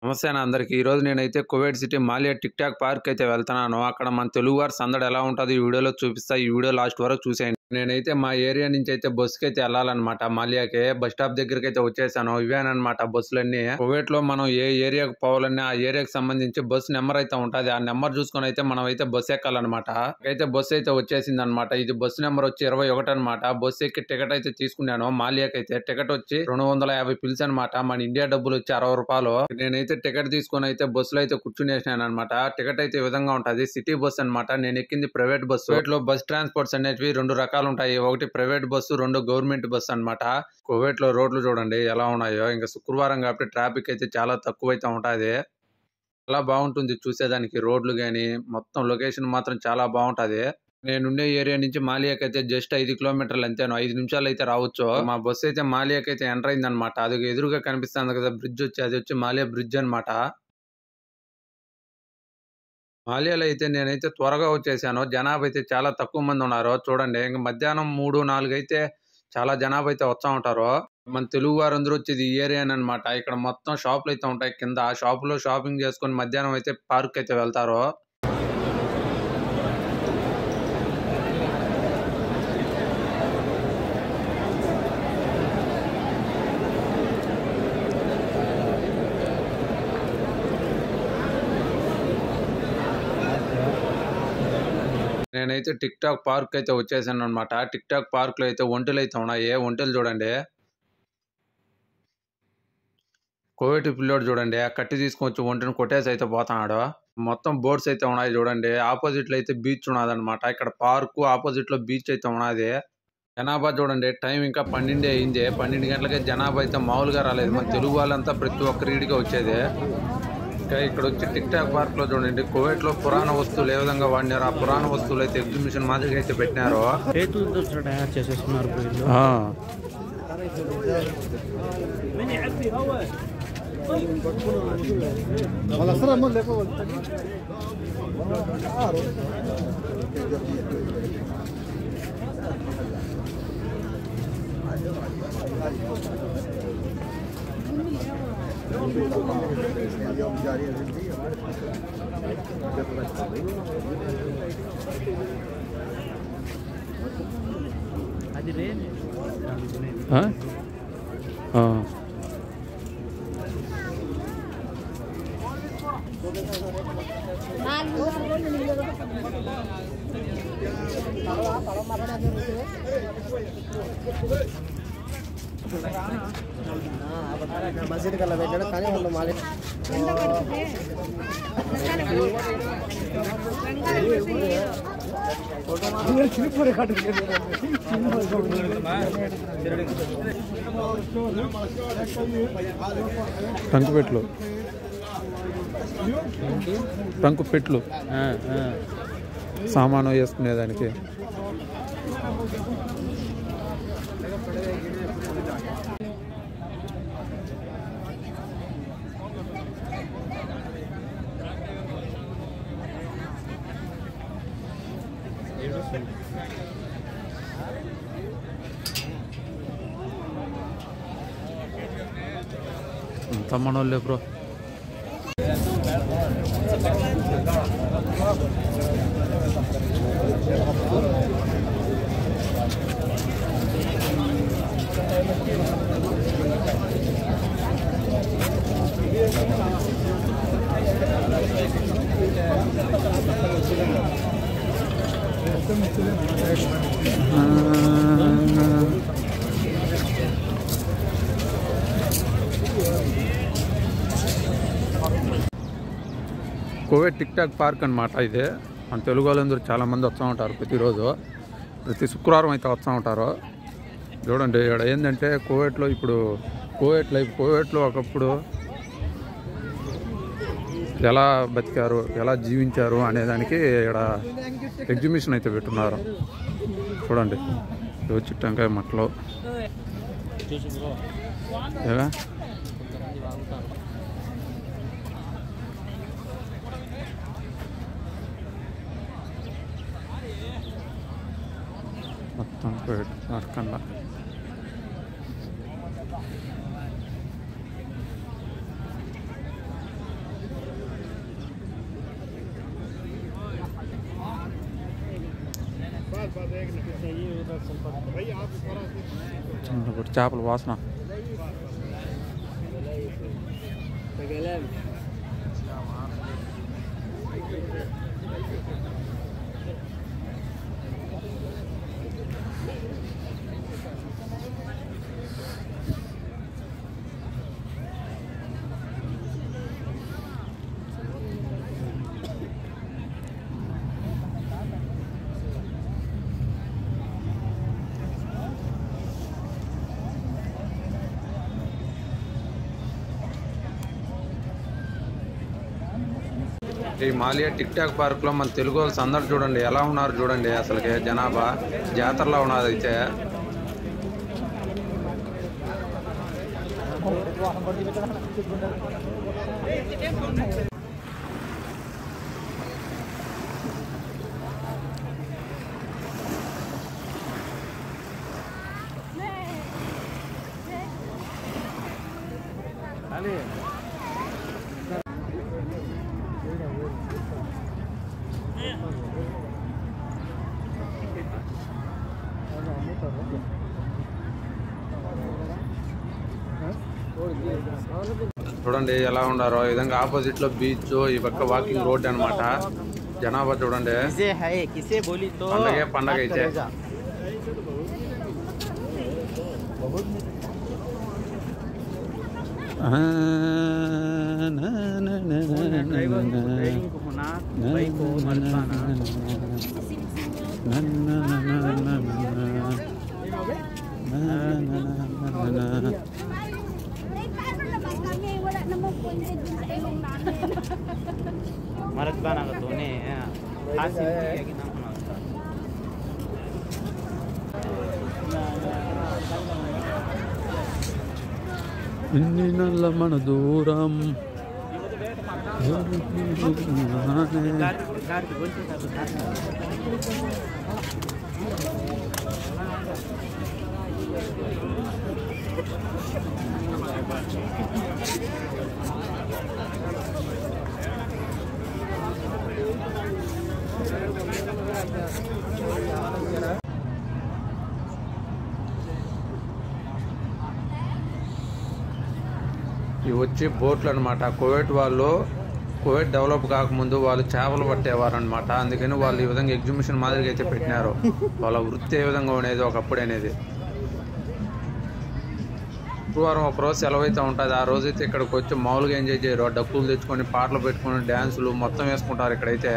నమస్తే అన్న అందరికి. ఈరోజు నేనైతే Kuwait city Malia tick talk park అయితే వెళ్తున్నాను. అక్కడ మన తెలుగు వారి సందడి ఎలా ఉంటుందో ఈ వీడియోలో చూపిస్తా. ఈ వీడియో లాస్ట్ వరకు చూసేయండి. నేనైతే మా ఏరియా నుంచి అయితే బస్సుకి అయితే వెళ్ళాలన్నమాట. మాలియాకి బస్ స్టాప్ దగ్గరికి అయితే వచ్చేసాను. ఇవేనమాట బస్సులన్నీ. కువైట్ లో మనం ఏ ఏరియాకి పోవాలన్నా ఆ ఏరియాకి సంబంధించి బస్సు నెంబర్ అయితే ఉంటది. ఆ నెంబర్ చూసుకొని అయితే మనం అయితే బస్సు ఎక్కాలన్నమాట. అయితే బస్సు అయితే వచ్చేసింది అనమాట. ఇది బస్సు నెంబర్ వచ్చి 21 అనమాట. బస్సు ఎక్కి టికెట్ అయితే తీసుకున్నాను. మాలియాకి అయితే టికెట్ వచ్చి 250 పిల్స్ అనమాట. మన ఇండియా డబ్బులు వచ్చి 60 రూపాయలు. నేనైతే టికెట్ తీసుకొని అయితే బస్సులో అయితే కూర్చునేసినాను అనమాట. టికెట్ అయితే ఈ విధంగా ఉంటది. సిటీ బస్ అనమాట. నేను ఎక్కింది ప్రైవేట్ బస్సు. కువైట్ లో బస్ ట్రాన్స్పోర్ట్స్ అనేవి 2 రకాలు ఉంటాయి. ఒకటి ప్రైవేట్ బస్సు, 2 గవర్నమెంట్ బస్సు అనమాట. కువైట్ లో రోడ్లు చూడండి ఎలా ఉన్నాయో. ఇంకా శుక్రవారం కాబట్టి ట్రాఫిక్ అయితే చాలా తక్కువ అయితే ఉంటది. చాలా బాగుంటుంది చూసేదానికి. రోడ్లు గాని మొత్తం లొకేషన్ మాత్రం చాలా బాగుంటది. నేనుండే ఏరియా నుంచి మాలియాకి అయితే జస్ట్ 5 కిలోమీటర్లు అంతేను. 5 నిమిషాలు అయితే రావచ్చు. మా బస్సు అయితే మాలియాకి అయితే ఎంటర్ అయింది అనమాట. అది ఎదురుగా కనిపిస్తుంది కదా బ్రిడ్జ్ వచ్చి, అది వచ్చి మాలియా బ్రిడ్జ్ అనమాట. మాలియాలో అయితే నేనైతే త్వరగా వచ్చేసాను. జనాభా అయితే చాలా తక్కువ మంది ఉన్నారు చూడండి. ఇంకా మధ్యాహ్నం 3, 4 అయితే చాలా జనాభా అయితే వస్తా ఉంటారు. మన తెలుగు వారందరూ వచ్చేది ఈ ఏరియా అనమాట. ఇక్కడ మొత్తం షాపులు అయితే ఉంటాయి కింద. ఆ షాపులో షాపింగ్ చేసుకొని మధ్యాహ్నం అయితే పార్క్ అయితే వెళ్తారు. నేనైతే టిక్ టాక్ పార్క్ అయితే వచ్చేసాను అనమాట. టిక్ టాక్ పార్క్ లో అయితే ఒంటెలు అయితే ఉన్నాయి. ఒంటెలు చూడండి. కోవిడ్ పిల్లోడు చూడండి. ఆ కట్టి తీసుకొచ్చి ఒంటిని కొట్టేసి అయితే పోతున్నాడు. మొత్తం బోర్డ్స్ అయితే ఉన్నాయి చూడండి. ఆపోజిట్ లో అయితే బీచ్ ఉన్నది అనమాట. ఇక్కడ పార్క్ ఆపోజిట్ లో బీచ్ అయితే ఉన్నది. జనాభా చూడండి. టైం ఇంకా 12 అయింది. 12 గంటలకే జనాభా అయితే మామూలుగా రాలేదు. మన తెలుగు వాళ్ళంతా ప్రతి ఒక్కరి ఇంటికి వచ్చేది. ఇక్కడ వచ్చి టిక్ టాక్ పార్క్ లో చూడండి. కువైట్ లో పురాణ వస్తువులు ఏ విధంగా వాడినారు, ఆ పురాణ వస్తువులు అయితే ఎగ్జిబిషన్ మాదిరిగా అయితే పెట్టినారు. అది రే మసీద్ కల్లా పెట్టాడు కానీ వాళ్ళు మాలి టంకు పెట్లు సామాను వేసుకునేదానికి. అంత మనోళ్ళే bro. Kuwait TikTok park అనమాట. ఇదే మన తెలుగు వాళ్ళందరూ చాలా మంది వస్తూ ఉంటారు. ప్రతిరోజు ప్రతి శుక్రవారం అయితే వస్తూ ఉంటారు. చూడండి ఇక్కడ ఏంటంటే కువైట్లో ఇప్పుడు కువైట్లో ఒకప్పుడు ఎలా బతికారు, ఎలా జీవించారు అనేదానికి ఇక్కడ ఎగ్జిబిషన్ అయితే పెట్టున్నారు. చూడండి వచ్చి టెంకాయ మట్టలు ఏవా మొత్తం అడకండా ఇప్పుడు చేపల వాసన. ఈ మాలియా టిక్ టాక్ పార్క్ లో మన తెలుగు వాళ్ళు సందడి చూడండి ఎలా ఉన్నారు చూడండి. అసలుకి జనాభా జాతరలో ఉన్నది అయితే. చూడండి ఎలా ఉన్నారో. ఈ విధంగా ఆపోజిట్ లో బీచ్, ఈ పక్క వాకింగ్ రోడ్ అన్నమాట. జనాభా చూడండి. పండగే పండగ అయితే. Marat ba na to ni? Asin kaya ginagawa ko. ఇన్ని నల్ల మన దూరం. ఇవి వచ్చి బోట్లు అనమాట. కువైట్ వాళ్ళు, కువైట్ డెవలప్ కాకముందు వాళ్ళు చేపలు పట్టేవారు అనమాట. అందుకని వాళ్ళు ఈ విధంగా ఎగ్జిబిషన్ మాదిరిగా అయితే పెట్టినారు. వాళ్ళ వృత్తి ఏ విధంగా ఉండేది ఒకప్పుడు అనేది. శుక్రవారం ఒకరోజు సెలవు అయితే ఉంటుంది. ఆ రోజు అయితే ఇక్కడికి వచ్చి మామూలుగా ఎంజాయ్ చేయరు. డప్పులు తెచ్చుకొని పాటలు పెట్టుకొని డ్యాన్సులు మొత్తం వేసుకుంటారు ఇక్కడైతే.